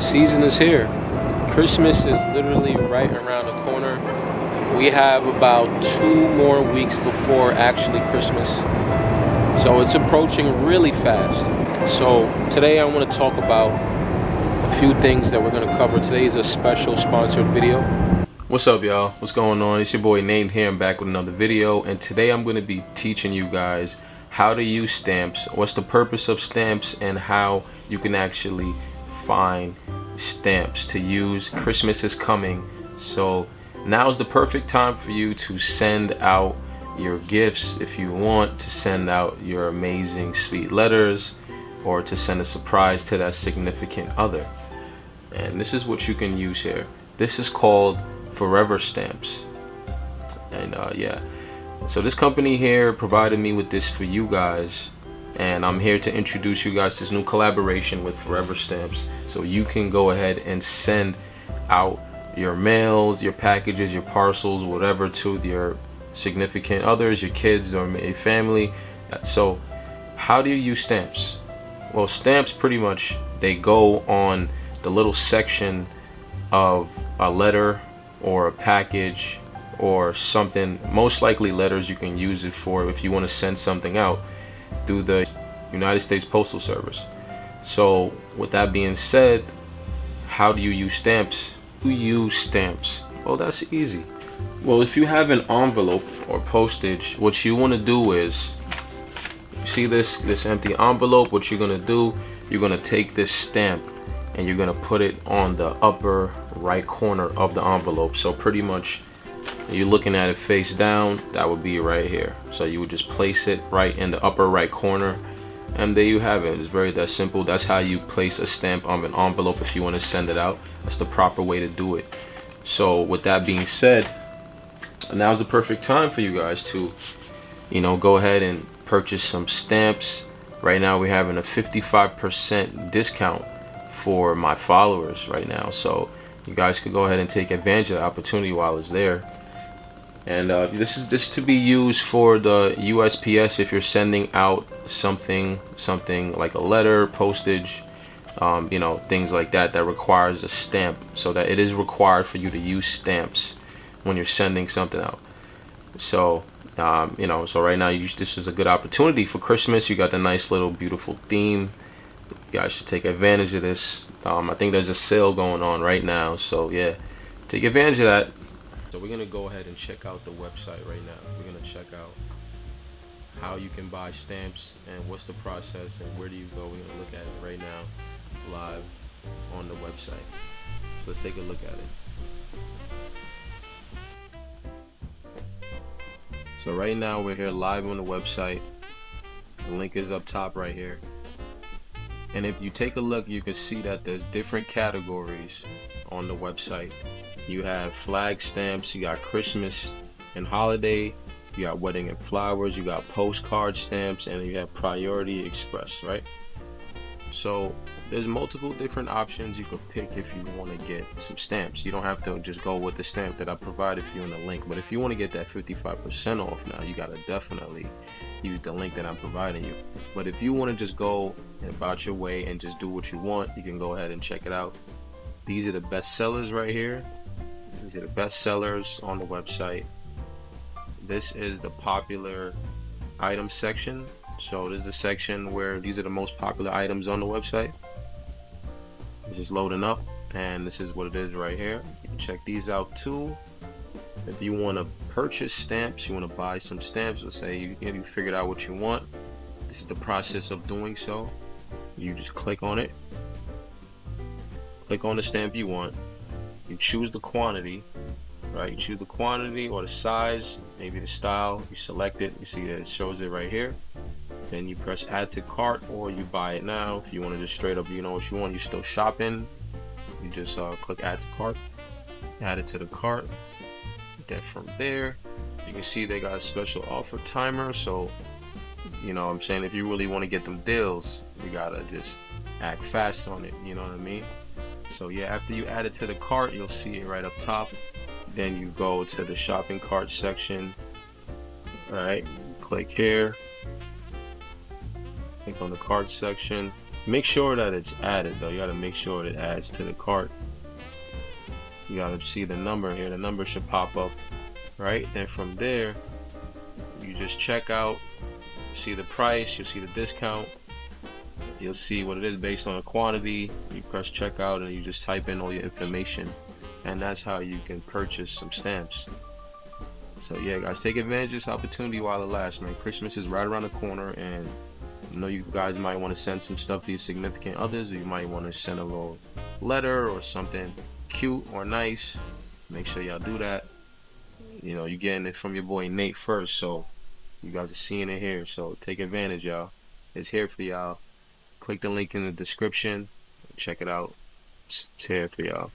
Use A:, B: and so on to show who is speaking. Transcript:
A: Season is here. Christmas is literally right around the corner. We have about 2 more weeks before actually Christmas. So it's approaching really fast. So today I want to talk about a few things that we're going to cover. Today is a special sponsored video. What's up, y'all? What's going on? It's your boy Nate here. I'm back with another video, and today I'm going to be teaching you guys how to use stamps, what's the purpose of stamps, and how you can actually find stamps to use. Christmas is coming, so now is the perfect time for you to send out your gifts. If you want to send out your amazing sweet letters or to send a surprise to that significant other, and this is what you can use here. This is called forever stamps, and yeah, so this company here provided me with this for you guys, and I'm here to introduce you guys to this new collaboration with Forever Stamps, so you can go ahead and send out your mails, your packages, your parcels, whatever, to your significant others, your kids, or a family. So how do you use stamps? Well, stamps pretty much, they go on the little section of a letter or a package or something. Most likely letters you can use it for if you want to send something out through the United States Postal Service. So with that being said, how do you use stamps? You use stamps. Well, that's easy. Well, if you have an envelope or postage, what you want to do is, you see this empty envelope, what you're going to do, you're going to take this stamp and you're going to put it on the upper right corner of the envelope. So pretty much you're looking at it face down, that would be right here. So you would just place it right in the upper right corner, and there you have it. It's that simple. That's how you place a stamp on an envelope if you want to send it out. That's the proper way to do it. So with that being said, now's the perfect time for you guys to, go ahead and purchase some stamps. Right now we're having a 55% discount for my followers right now, so you guys could go ahead and take advantage of the opportunity while it's there. And this is to be used for the USPS if you're sending out something like a letter, postage, things like that requires a stamp. So that it is required for you to use stamps when you're sending something out. So so right now this is a good opportunity for Christmas. You got the nice little beautiful theme. You guys should take advantage of this. I think there's a sale going on right now, so yeah, take advantage of that. So we're gonna go ahead and check out the website right now. We're gonna check out how you can buy stamps and what's the process and where do you go. We're gonna look at it right now live on the website. So let's take a look at it. So right now we're here live on the website. The link is up top right here. And if you take a look, you can see that there's different categories on the website. You have flag stamps, you got Christmas and holiday, you got wedding and flowers, you got postcard stamps, and you have priority express, right? So there's multiple different options you could pick if you want to get some stamps. You don't have to just go with the stamp that I provided for you in the link, but if you want to get that 55% off now, you gotta definitely use the link that I'm providing you. But if you want to just go about your way and just do what you want, you can go ahead and check it out. These are the best sellers right here. These are the best sellers on the website. This is the popular item section. So this is the section where these are the most popular items on the website. It's just loading up, and this is what it is right here. You can check these out too. If you want to purchase stamps, you want to buy some stamps, let's say you figured out what you want. This is the process of doing so. You just click on it. Click on the stamp you want. You choose the quantity, right? You choose the quantity or the size, maybe the style. You select it. You see that it shows it right here. Then you press add to cart, or you buy it now. If you want to just straight up, what you want, you're still shopping, you just click add to cart, add it to the cart. Then from there, you can see they got a special offer timer. So what I'm saying, if you really want to get them deals, you gotta just act fast on it, you know what I mean? So yeah, after you add it to the cart, you'll see it right up top. Then you go to the shopping cart section. All right, click here, click on the cart section, Make sure that it's added though. You gotta make sure it adds to the cart. You gotta see the number here. The number should pop up, right? Then from there, you just check out, see the price, you'll see the discount, you'll see what it is based on the quantity. You press checkout and you just type in all your information, and that's how you can purchase some stamps. So yeah, guys, take advantage of this opportunity while it lasts, man. Christmas is right around the corner, and you know, you guys might want to send some stuff to your significant others, or you might want to send a little letter or something cute or nice. Make sure y'all do that. You know, you're getting it from your boy Nate first, so you guys are seeing it here. So take advantage, y'all. It's here for y'all. Click the link in the description. Check it out. It's here for y'all.